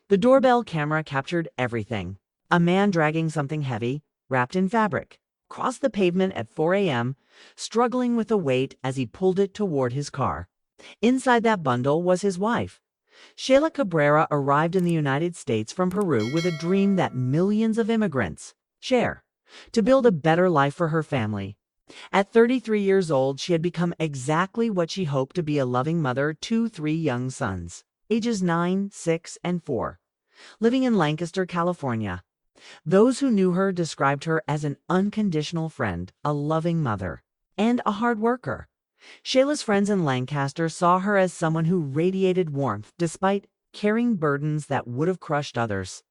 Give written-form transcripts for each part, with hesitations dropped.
The doorbell camera captured everything. A man dragging something heavy, wrapped in fabric, crossed the pavement at 4 a.m., struggling with the weight as he pulled it toward his car. Inside that bundle was his wife. Sheylla Cabrera arrived in the United States from Peru with a dream that millions of immigrants share, to build a better life for her family. At 33 years old, she had become exactly what she hoped to be: a loving mother to 3 young sons, ages 9, 6, and 4, living in Lancaster, California. Those who knew her described her as an unconditional friend, a loving mother, and a hard worker. Sheylla's friends in Lancaster saw her as someone who radiated warmth despite carrying burdens that would have crushed others.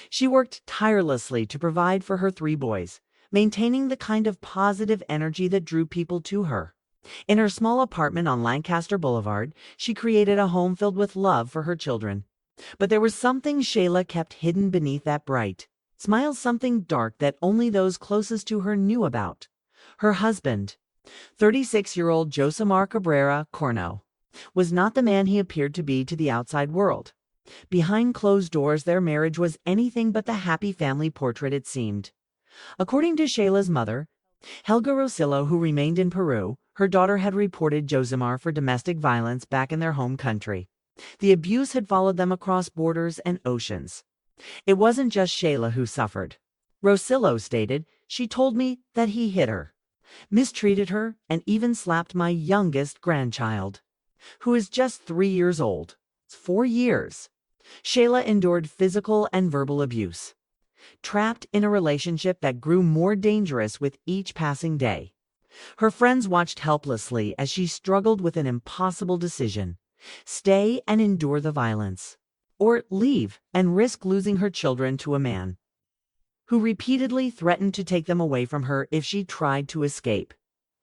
She worked tirelessly to provide for her 3 boys, maintaining the kind of positive energy that drew people to her. In her small apartment on Lancaster Boulevard, she created a home filled with love for her children. But there was something Sheylla kept hidden beneath that bright smile, something dark that only those closest to her knew about. Her husband, 36-year-old Josemar Cabrera Corno, was not the man he appeared to be to the outside world. Behind closed doors, their marriage was anything but the happy family portrait it seemed. According to Sheylla's mother, Helga Rosillo, who remained in Peru, her daughter had reported Josemar for domestic violence back in their home country. The abuse had followed them across borders and oceans. It wasn't just Sheylla who suffered. Rosillo stated, "She told me that he hit her, mistreated her, and even slapped my youngest grandchild, who is just 3 years old. It's 4 years." Sheylla endured physical and verbal abuse, trapped in a relationship that grew more dangerous with each passing day. Her friends watched helplessly as she struggled with an impossible decision: stay and endure the violence, or leave and risk losing her children to a man who repeatedly threatened to take them away from her if she tried to escape.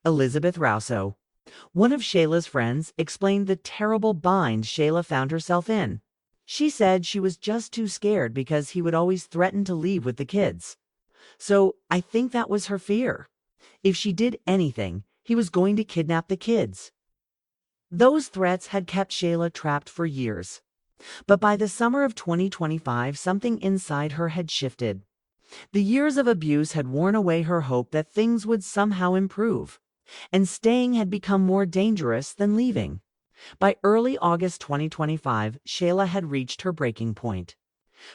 Elizabeth Rousseau, one of Sheylla's friends, explained the terrible bind Sheylla found herself in. She said she was just too scared because he would always threaten to leave with the kids. "So I think that was her fear. If she did anything, he was going to kidnap the kids." Those threats had kept Sheylla trapped for years. But by the summer of 2025, something inside her had shifted. The years of abuse had worn away her hope that things would somehow improve, and staying had become more dangerous than leaving. By early August 2025, Sheylla had reached her breaking point.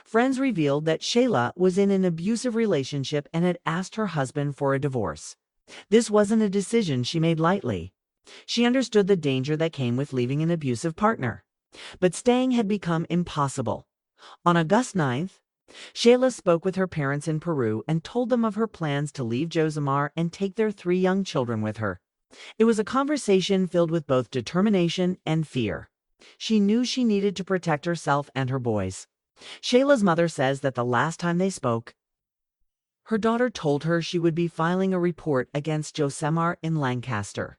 Friends revealed that Sheylla was in an abusive relationship and had asked her husband for a divorce. This wasn't a decision she made lightly. She understood the danger that came with leaving an abusive partner. But staying had become impossible. On August 9th, Sheylla spoke with her parents in Peru and told them of her plans to leave Josemar and take their 3 young children with her. It was a conversation filled with both determination and fear. She knew she needed to protect herself and her boys. Sheylla's mother says that the last time they spoke, her daughter told her she would be filing a report against Josemar in Lancaster.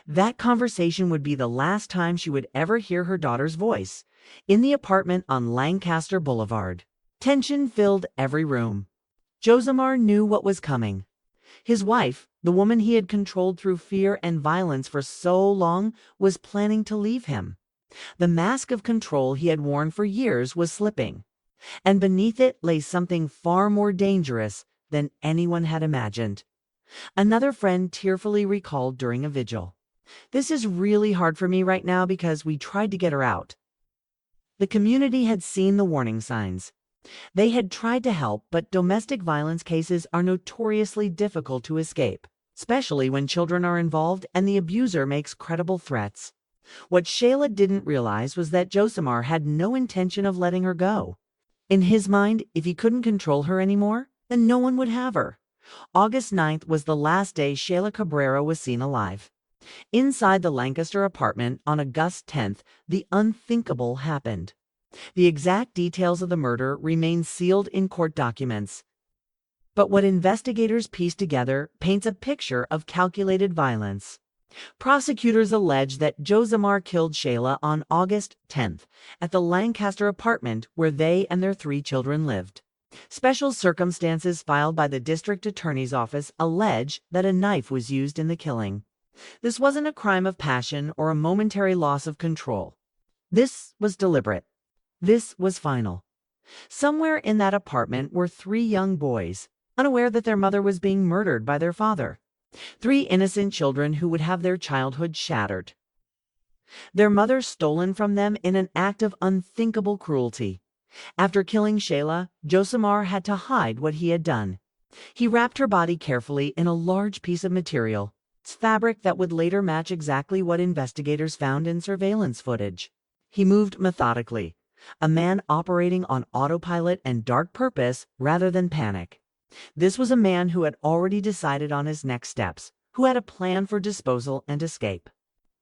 That conversation would be the last time she would ever hear her daughter's voice. In the apartment on Lancaster Boulevard, tension filled every room. Josemar knew what was coming. His wife, the woman he had controlled through fear and violence for so long, was planning to leave him. The mask of control he had worn for years was slipping, and beneath it lay something far more dangerous than anyone had imagined. Another friend tearfully recalled during a vigil, "This is really hard for me right now because we tried to get her out." The community had seen the warning signs. They had tried to help, but domestic violence cases are notoriously difficult to escape, especially when children are involved and the abuser makes credible threats. What Sheylla didn't realize was that Josemar had no intention of letting her go. In his mind, if he couldn't control her anymore, then no one would have her. August 9th was the last day Sheylla Cabrera was seen alive. Inside the Lancaster apartment on August 10th, the unthinkable happened. The exact details of the murder remain sealed in court documents. But what investigators pieced together paints a picture of calculated violence. Prosecutors allege that Josemar killed Sheylla on August 10th at the Lancaster apartment where they and their 3 children lived. Special circumstances filed by the district attorney's office allege that a knife was used in the killing. This wasn't a crime of passion or a momentary loss of control. This was deliberate. This was final. Somewhere in that apartment were three young boys, unaware that their mother was being murdered by their father. Three innocent children who would have their childhood shattered. Their mother stolen from them in an act of unthinkable cruelty. After killing Sheylla, Josimar had to hide what he had done. He wrapped her body carefully in a large piece of material, fabric that would later match exactly what investigators found in surveillance footage. He moved methodically, a man operating on autopilot and dark purpose rather than panic. This was a man who had already decided on his next steps, who had a plan for disposal and escape.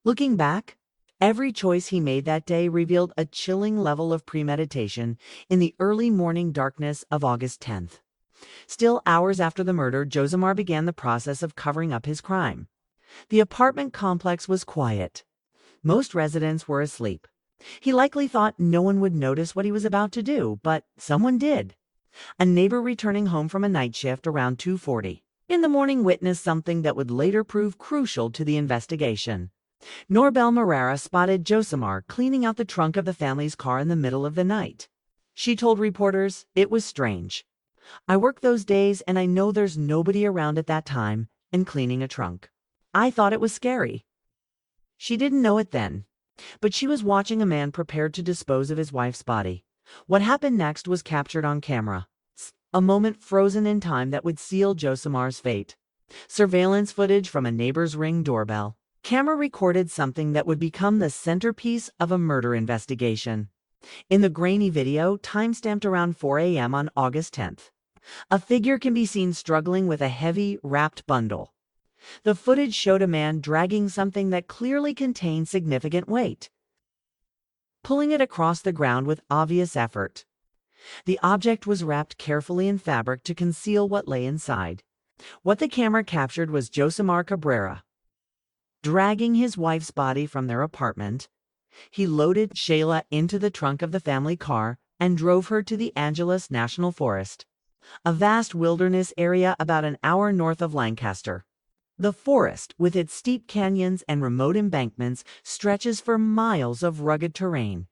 Looking back, every choice he made that day revealed a chilling level of premeditation in the early morning darkness of August 10th. Still hours after the murder, Josimar began the process of covering up his crime. The apartment complex was quiet. Most residents were asleep. He likely thought no one would notice what he was about to do, but someone did. A neighbor returning home from a night shift around 2:40 in the morning witnessed something that would later prove crucial to the investigation. Doorbell Marrera spotted Josimar cleaning out the trunk of the family's car in the middle of the night. She told reporters, "It was strange. I work those days and I know there's nobody around at that time and cleaning a trunk. I thought it was scary." She didn't know it then, but she was watching a man prepared to dispose of his wife's body. What happened next was captured on camera, a moment frozen in time that would seal Josimar's fate. Surveillance footage from a neighbor's Ring doorbell camera recorded something that would become the centerpiece of a murder investigation. In the grainy video, timestamped around 4 a.m. on August 10th, a figure can be seen struggling with a heavy, wrapped bundle. The footage showed a man dragging something that clearly contained significant weight, pulling it across the ground with obvious effort. The object was wrapped carefully in fabric to conceal what lay inside. What the camera captured was Sheylla Cabrera dragging his wife's body from their apartment. He loaded Sheylla into the trunk of the family car and drove her to the Angeles National Forest, a vast wilderness area about an hour north of Lancaster. The forest, with its steep canyons and remote embankments, stretches for miles of rugged terrain.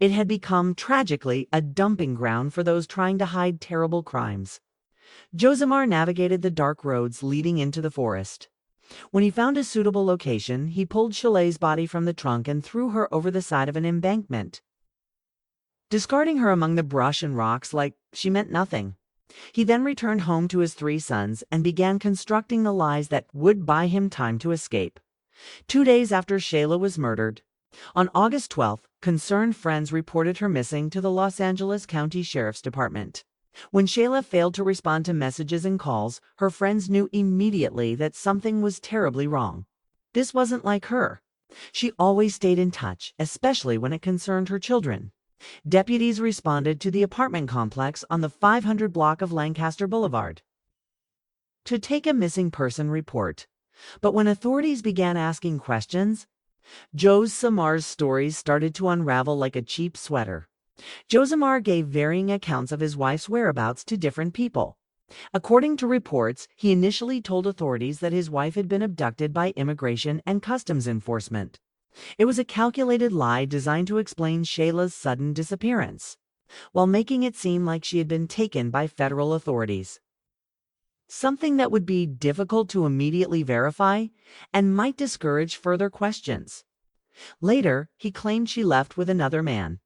It had become, tragically, a dumping ground for those trying to hide terrible crimes. Josimar navigated the dark roads leading into the forest. When he found a suitable location, he pulled Sheylla's body from the trunk and threw her over the side of an embankment, discarding her among the brush and rocks like she meant nothing. He then returned home to his three sons and began constructing the lies that would buy him time to escape. 2 days after Sheylla was murdered, on August 12th, concerned friends reported her missing to the Los Angeles County Sheriff's Department. When Sheylla failed to respond to messages and calls, her friends knew immediately that something was terribly wrong. This wasn't like her. She always stayed in touch, especially when it concerned her children. Deputies responded to the apartment complex on the 500 block of Lancaster Boulevard to take a missing person report. But when authorities began asking questions, Josimar's stories started to unravel like a cheap sweater. Josimar gave varying accounts of his wife's whereabouts to different people. According to reports, he initially told authorities that his wife had been abducted by Immigration and Customs Enforcement. It was a calculated lie designed to explain Shella's sudden disappearance, while making it seem like she had been taken by federal authorities. Something that would be difficult to immediately verify and might discourage further questions. Later, he claimed she left with another man.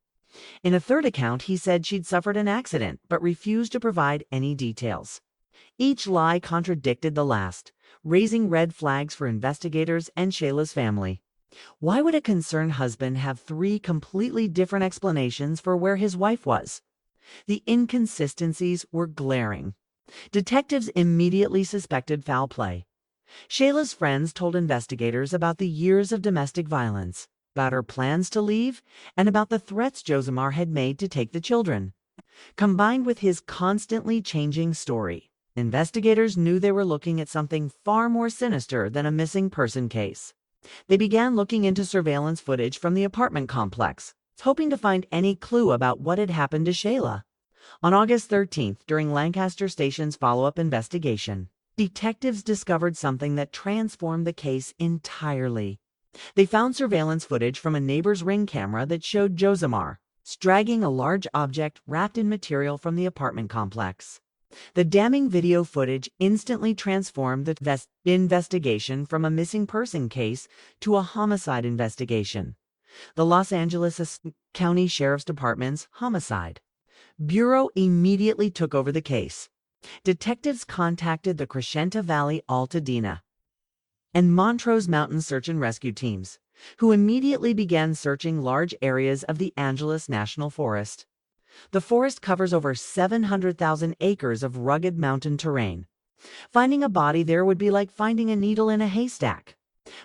In a third account, he said she'd suffered an accident but refused to provide any details. Each lie contradicted the last, raising red flags for investigators and Shella's family. Why would a concerned husband have 3 completely different explanations for where his wife was? The inconsistencies were glaring. Detectives immediately suspected foul play. Shella's friends told investigators about the years of domestic violence, about her plans to leave, and about the threats Josimar had made to take the children. Combined with his constantly changing story, investigators knew they were looking at something far more sinister than a missing person case. They began looking into surveillance footage from the apartment complex, hoping to find any clue about what had happened to Sheylla. On August 13th, during Lancaster Station's follow-up investigation, detectives discovered something that transformed the case entirely. They found surveillance footage from a neighbor's Ring camera that showed Josimar dragging a large object wrapped in material from the apartment complex. The damning video footage instantly transformed the investigation from a missing person case to a homicide investigation. The Los Angeles County Sheriff's Department's Homicide Bureau immediately took over the case. Detectives contacted the Crescenta Valley Altadena and Montrose Mountain search and rescue teams, who immediately began searching large areas of the Angeles National Forest. The forest covers over 700,000 acres of rugged mountain terrain. Finding a body there would be like finding a needle in a haystack.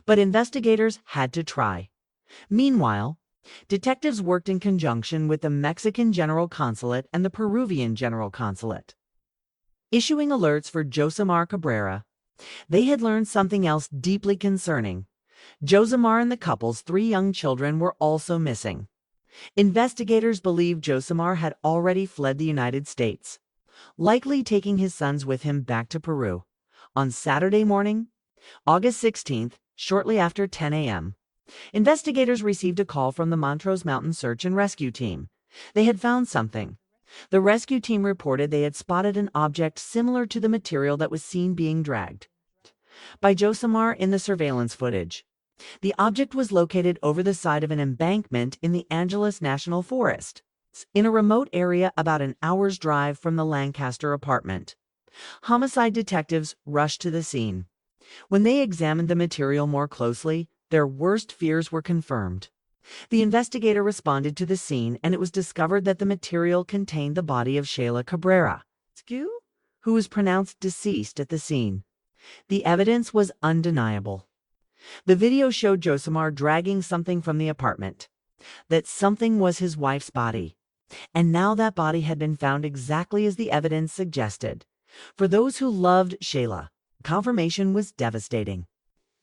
But investigators had to try. Meanwhile, detectives worked in conjunction with the Mexican General Consulate and the Peruvian General Consulate, issuing alerts for Sheylla Cabrera. They had learned something else deeply concerning. Sheylla and the couple's 3 young children were also missing. Investigators believed Sheylla had already fled the United States, likely taking his sons with him back to Peru. On Saturday morning, August 16th, shortly after 10 a.m., investigators received a call from the Montrose Mountain Search and Rescue Team. They had found something. The rescue team reported they had spotted an object similar to the material that was seen being dragged by Sheylla in the surveillance footage. The object was located over the side of an embankment in the Angeles National Forest, in a remote area about an hour's drive from the Lancaster apartment. Homicide detectives rushed to the scene. When they examined the material more closely, their worst fears were confirmed. The investigator responded to the scene, and it was discovered that the material contained the body of Sheylla Cabrera, who was pronounced deceased at the scene. The evidence was undeniable. The video showed Sheylla dragging something from the apartment. That something was his wife's body. And now that body had been found exactly as the evidence suggested. For those who loved Sheylla, confirmation was devastating.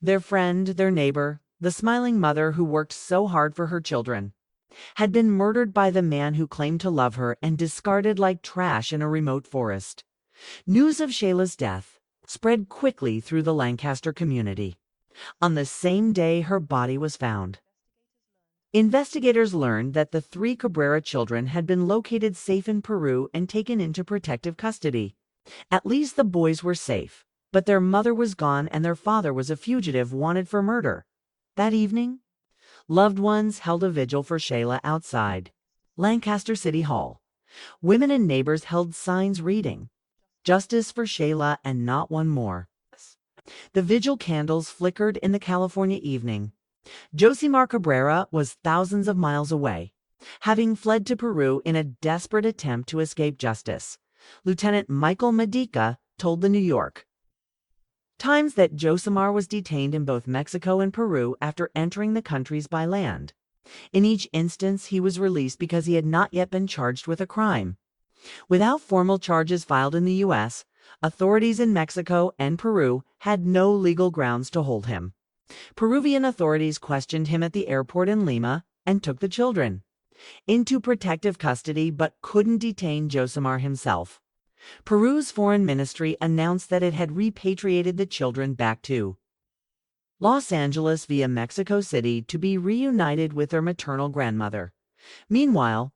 Their friend, their neighbor, the smiling mother who worked so hard for her children, had been murdered by the man who claimed to love her and discarded like trash in a remote forest. News of Shella's death spread quickly through the Lancaster community. On the same day her body was found, investigators learned that the 3 Cabrera children had been located safe in Peru and taken into protective custody. At least the boys were safe, but their mother was gone and their father was a fugitive wanted for murder. That evening, loved ones held a vigil for Sheylla outside Lancaster City Hall. Women and neighbors held signs reading, "Justice for Sheylla and not one more." The vigil candles flickered in the California evening. Sheylla Cabrera was thousands of miles away, having fled to Peru in a desperate attempt to escape justice. Lieutenant Michael Medica told the New York Times that Sheylla was detained in both Mexico and Peru after entering the countries by land. In each instance, he was released because he had not yet been charged with a crime. Without formal charges filed in the U.S., authorities in Mexico and Peru had no legal grounds to hold him. Peruvian authorities questioned him at the airport in Lima and took the children into protective custody but couldn't detain Sheylla himself. Peru's foreign ministry announced that it had repatriated the children back to Los Angeles via Mexico City to be reunited with their maternal grandmother. Meanwhile,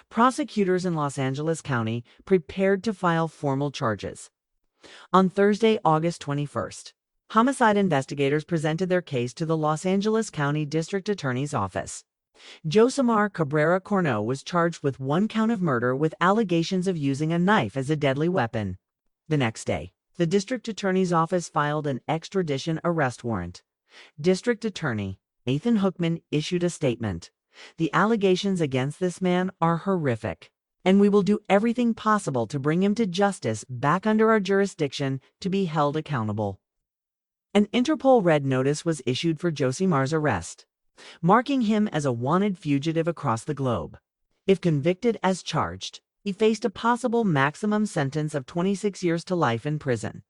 prosecutors in Los Angeles County prepared to file formal charges. On Thursday, August 21st, homicide investigators presented their case to the Los Angeles County District Attorney's Office. Sheylla Cabrera Corno was charged with 1 count of murder with allegations of using a knife as a deadly weapon. The next day, the District Attorney's Office filed an extradition arrest warrant. District Attorney Nathan Hookman issued a statement. "The allegations against this man are horrific, and we will do everything possible to bring him to justice back under our jurisdiction to be held accountable." An Interpol red notice was issued for Sheyella's arrest, marking him as a wanted fugitive across the globe. If convicted as charged, he faced a possible maximum sentence of 26 years to life in prison.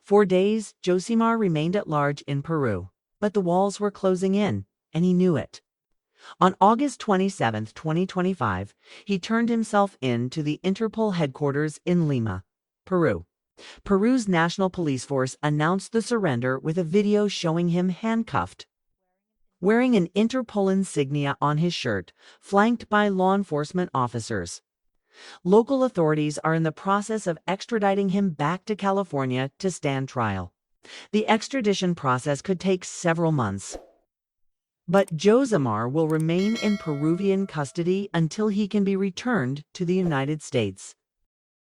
For days, Sheylla remained at large in Peru, but the walls were closing in, and he knew it. On August 27, 2025, he turned himself in to the Interpol headquarters in Lima, Peru. Peru's National Police Force announced the surrender with a video showing him handcuffed, wearing an Interpol insignia on his shirt, flanked by law enforcement officers. Local authorities are in the process of extraditing him back to California to stand trial. The extradition process could take several months. But Josimar will remain in Peruvian custody until he can be returned to the United States.